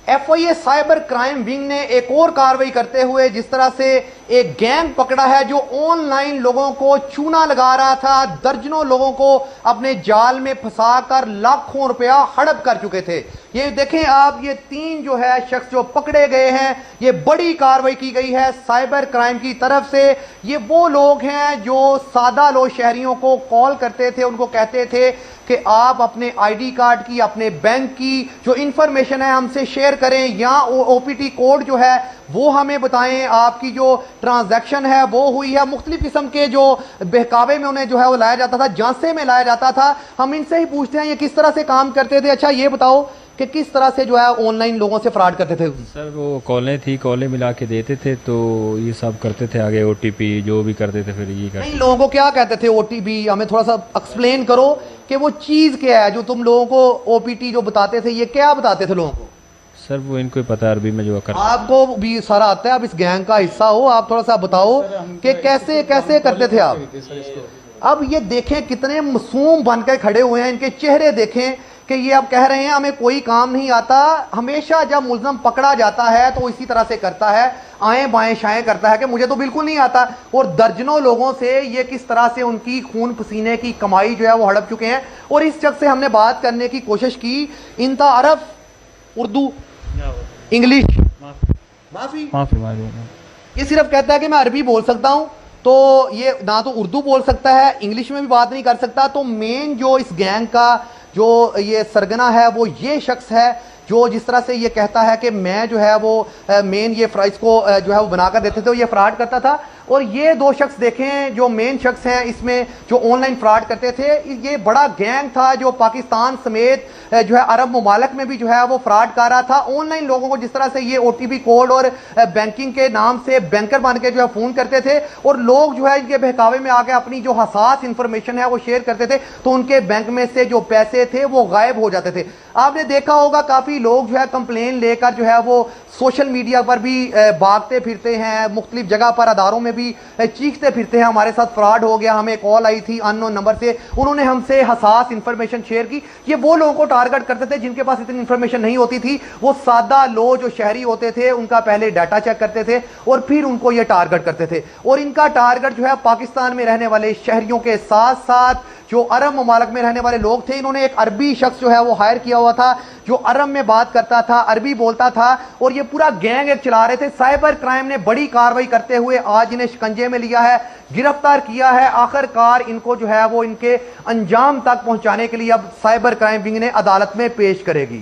FIA cyber crime wing ने एक और कार्रवाई करते हुए जिस तरह से एक गैंग पकड़ा है जो ऑनलाइन लोगों को चूना लगा रहा था, दर्जनों लोगों को अपने जाल में फंसाकर लाखों रुपया हड़प कर चुके थे। ये देखें आप, ये 3 जो है शख्स जो पकड़े गए हैं, ये बड़ी कार्रवाई की गई है साइबर क्राइम की तरफ से। ये वो लोग हैं जो सादा लोग शहरियों को कॉल करते थे, उनको कहते थे कि आप अपने ID कार्ड की, अपने बैंक की जो इंफॉर्मेशन है हमसे शेयर करें, या OPT कोड जो है वो हमें बताएं, आपकी जो ट्रांजैक्शन है वो हुई है। मुख्तलिफ किस्म के जो बहकावे में उन्हें जो है वो लाया जाता था, झांसे में लाया जाता था। हम इनसे ही पूछते हैं ये किस तरह से काम करते थे। अच्छा ये बताओ कि किस तरह से जो है ऑनलाइन लोगों से फ्रॉड करते थे? सर वो कॉलें मिला के देते थे, तो ये सब करते थे, आगे OTP जो भी करते थे फिर ये करते। नहीं, लोगों को क्या कहते थे OTP? हमें थोड़ा सा एक्सप्लेन करो कि वो चीज़ क्या है जो तुम लोगों को OPT जो बताते थे, ये क्या बताते थे लोगों को? सर वो इनको ही पता है, अरबी में जो करते। आपको भी सारा आता है, आप इस गैंग का हिस्सा हो, आप थोड़ा सा बताओ कि कैसे कैसे करते थे आप। अब ये देखें कितने मासूम बनकर खड़े हुए हैं, इनके चेहरे देखें कि ये अब कह रहे हैं हमें कोई काम नहीं आता। हमेशा जब मुल्ज़म पकड़ा जाता है तो इसी तरह से करता है, आएं बाएं शाएं करता है कि मुझे तो बिल्कुल नहीं आता। और दर्जनों लोगों से ये किस तरह से उनकी खून पसीने की कमाई जो है वो हड़प चुके हैं। और इस शख्स से हमने बात करने की कोशिश की, इनता अरब, उर्दू, इंग्लिश, माफी, ये सिर्फ कहता है कि मैं अरबी बोल सकता हूं, तो ये ना तो उर्दू बोल सकता है, इंग्लिश में भी बात नहीं कर सकता। तो मेन जो इस गैंग का जो ये सरगना है वो ये शख्स है जो जिस तरह से ये कहता है कि मैं जो है वो मेन ये इसको जो है वो बनाकर देते थे, ये फ्रॉड करता था। और ये 2 शख्स देखें जो मेन शख्स हैं इसमें जो ऑनलाइन फ्रॉड करते थे, ये बड़ा गैंग था जो पाकिस्तान समेत जो है अरब ममालिक में भी जो है वो फ्रॉड कर रहा था। ऑनलाइन लोगों को जिस तरह से ये OTP कोड और बैंकिंग के नाम से बैंकर बन के जो है फ़ोन करते थे, और लोग जो है इनके बहकावे में आके अपनी जो हसास इंफॉर्मेशन है वो शेयर करते थे, तो उनके बैंक में से जो पैसे थे वो गायब हो जाते थे। आपने देखा होगा काफ़ी लोग जो है कंप्लेन लेकर जो है वो सोशल मीडिया पर भी भागते फिरते हैं, मुख्तलिफ जगह पर अदारों में भी चीखते फिरते हैं हमारे साथ फ्रॉड हो गया, हमें कॉल आई थी अननोन नंबर से, उन्होंने हमसे हसास इंफॉर्मेशन शेयर की। ये वो लोगों को टारगेट करते थे जिनके पास इतनी इंफॉर्मेशन नहीं होती थी। वो सादा लोग जो शहरी होते थे उनका पहले डाटा चेक करते थे और फिर उनको ये टारगेट करते थे। और इनका टारगेट जो है पाकिस्तान में रहने वाले शहरियों के साथ साथ जो अरब ममालिक में रहने वाले लोग थे। इन्होंने एक अरबी शख्स जो है वो हायर किया हुआ था जो अरब में बात करता था, अरबी बोलता था, और ये पूरा गैंग एक चला रहे थे। साइबर क्राइम ने बड़ी कार्रवाई करते हुए आज इन्हें शिकंजे में लिया है, गिरफ्तार किया है। आखिरकार इनको जो है वो इनके अंजाम तक पहुंचाने के लिए अब साइबर क्राइम विंग ने अदालत में पेश करेगी।